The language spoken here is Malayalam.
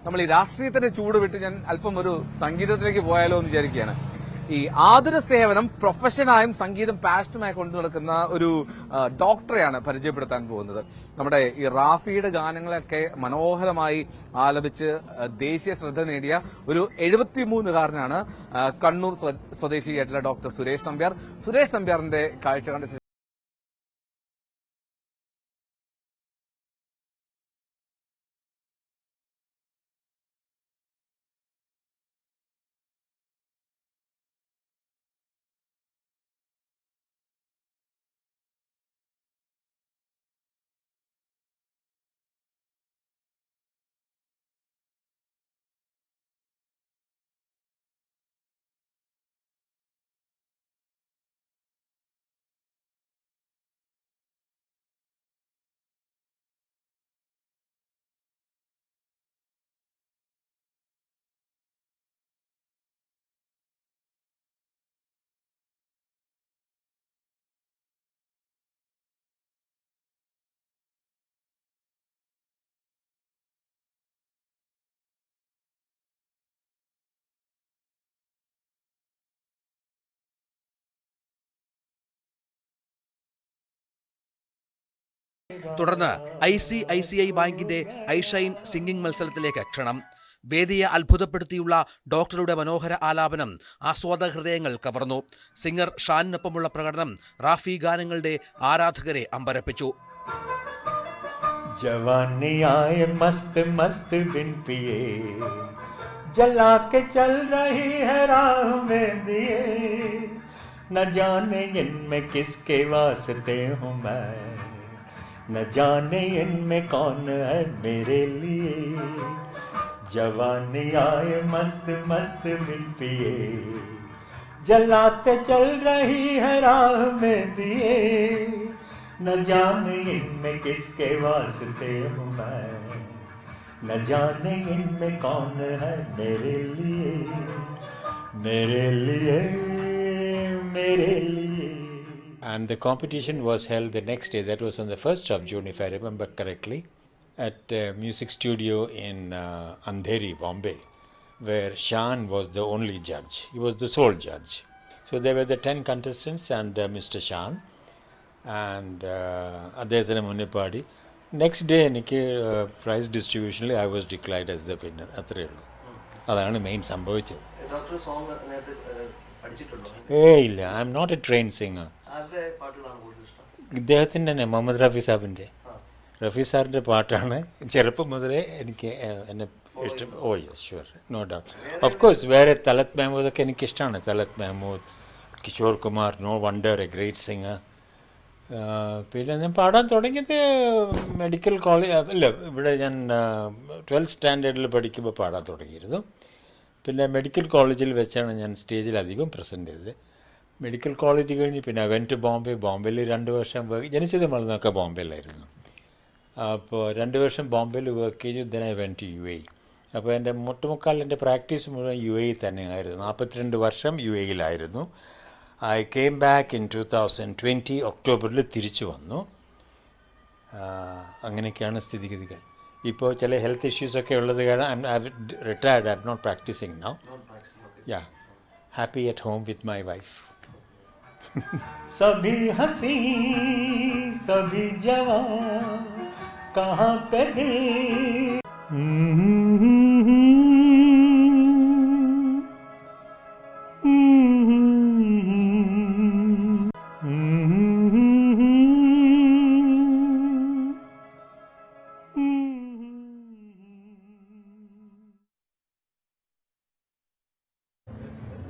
നമ്മൾ ഈ രാഷ്ട്രീയത്തിന്റെ ചൂട് വിട്ട് ഞാൻ അല്പം ഒരു സംഗീതത്തിലേക്ക് പോയാലോ എന്ന് വിചാരിക്കുകയാണ്. ഈ ആതുര സേവനം പ്രൊഫഷനായും സംഗീതം പാഷനുമായി കൊണ്ടു നടക്കുന്ന ഒരു ഡോക്ടറെയാണ് പരിചയപ്പെടുത്താൻ പോകുന്നത്. നമ്മുടെ ഈ റാഫിയുടെ ഗാനങ്ങളൊക്കെ മനോഹരമായി ആലപിച്ച് ദേശീയ ശ്രദ്ധ നേടിയ ഒരു 73-കാരനാണ് കണ്ണൂർ സ്വദേശിയായിട്ടുള്ള ഡോക്ടർ സുരേഷ് നമ്പ്യാർ. സുരേഷ് നമ്പ്യാറിന്റെ കാഴ്ച കണ്ട തുടർന്ന് ICICI ബാങ്കിന്റെ ഐഷൈൻ സിംഗിംഗ് മത്സരത്തിലേക്ക് ക്ഷണം. വേദിയെ അത്ഭുതപ്പെടുത്തിയുള്ള ഡോക്ടറുടെ മനോഹര ആലാപനം ആസ്വാദക ഹൃദയങ്ങൾ കവർന്നു. സിംഗർ ഷാനിനൊപ്പമുള്ള പ്രകടനം റാഫി ഗാനങ്ങളുടെ ആരാധകരെ അമ്പരപ്പിച്ചു. जवानी आए मस्त मस्त बिन पिए जला के चल रही है राह में दिए न जाने इनमें किसके वास्ते हूँ मैं न जाने इनमें कौन है मेरे लिए जवानी आए मस्त मस्त बिन पिए जलाते चल रही है राह में दिए न जाने इनमें किसके वास्ते हूँ मैं न जाने इनमें कौन है मेरे लिए मेरे लिए मेरे लिए. And the competition was held the next day, that was on the 1st of June if I remember correctly, at a music studio in Andheri, Bombay, where Shan was the only judge. He was the sole judge. So there were the 10 contestants and Mr. Shan. And അദ്ദേഹത്തിന് മുന്നേ പാടി. നെക്സ്റ്റ് ഡേ എനിക്ക് പ്രൈസ് ഡിസ്ട്രിബ്യൂഷനിൽ I was declared as the winner. അത്രയേ ഉള്ളൂ. അതാണ് മെയിൻ സംഭവിച്ചത്. ഇല്ല, I am not a train singer. ഇദ്ദേഹത്തിൻ്റെ തന്നെ മുഹമ്മദ് റഫി സാഹിബിൻ്റെ റഫി സാറിൻ്റെ പാട്ടാണ് ചെറുപ്പം മുതലേ എനിക്ക് എന്നെ ഇഷ്ടം. Oh yes, sure, no doubt. Of course വേറെ തലത് മെഹമ്മൂദൊക്കെ എനിക്കിഷ്ടമാണ്. Talat Mahmood, Kishore Kumar, no wonder, a great singer. പിന്നെ ഞാൻ പാടാൻ തുടങ്ങിയത് മെഡിക്കൽ കോളേജ് അല്ല, ഇവിടെ ഞാൻ 12th സ്റ്റാൻഡേർഡിൽ പഠിക്കുമ്പോൾ പാടാൻ തുടങ്ങിയിരുന്നു. പിന്നെ മെഡിക്കൽ കോളേജിൽ വെച്ചാണ് ഞാൻ സ്റ്റേജിൽ അധികം പ്രസൻറ്റ് ചെയ്തത്. മെഡിക്കൽ കോളേജ് കഴിഞ്ഞ് പിന്നെ വെൻറ്റ് ബോംബെ. ബോംബെയിൽ 2 വർഷം ജനിച്ചത് വളർന്നൊക്കെ ബോംബെയിലായിരുന്നു. അപ്പോൾ 2 വർഷം ബോംബെയിൽ വർക്ക് ചെയ്തു. Then I went to UAE. അപ്പോൾ എൻ്റെ മുട്ടുമുക്കാൽ എൻ്റെ പ്രാക്ടീസ് മുഴുവൻ UAE തന്നെയായിരുന്നു. 42 വർഷം UAEയിലായിരുന്നു. I came back in 2020 ഒക്ടോബറിൽ തിരിച്ചു വന്നു. അങ്ങനെയൊക്കെയാണ് സ്ഥിതിഗതികൾ. ഇപ്പോൾ ചില ഹെൽത്ത് ഇഷ്യൂസൊക്കെ ഉള്ളത് കാരണം I have retired. I am not practising now. Yeah, happy at home with my wife. सभी हंसी सभी जवान कहाँ पे दिल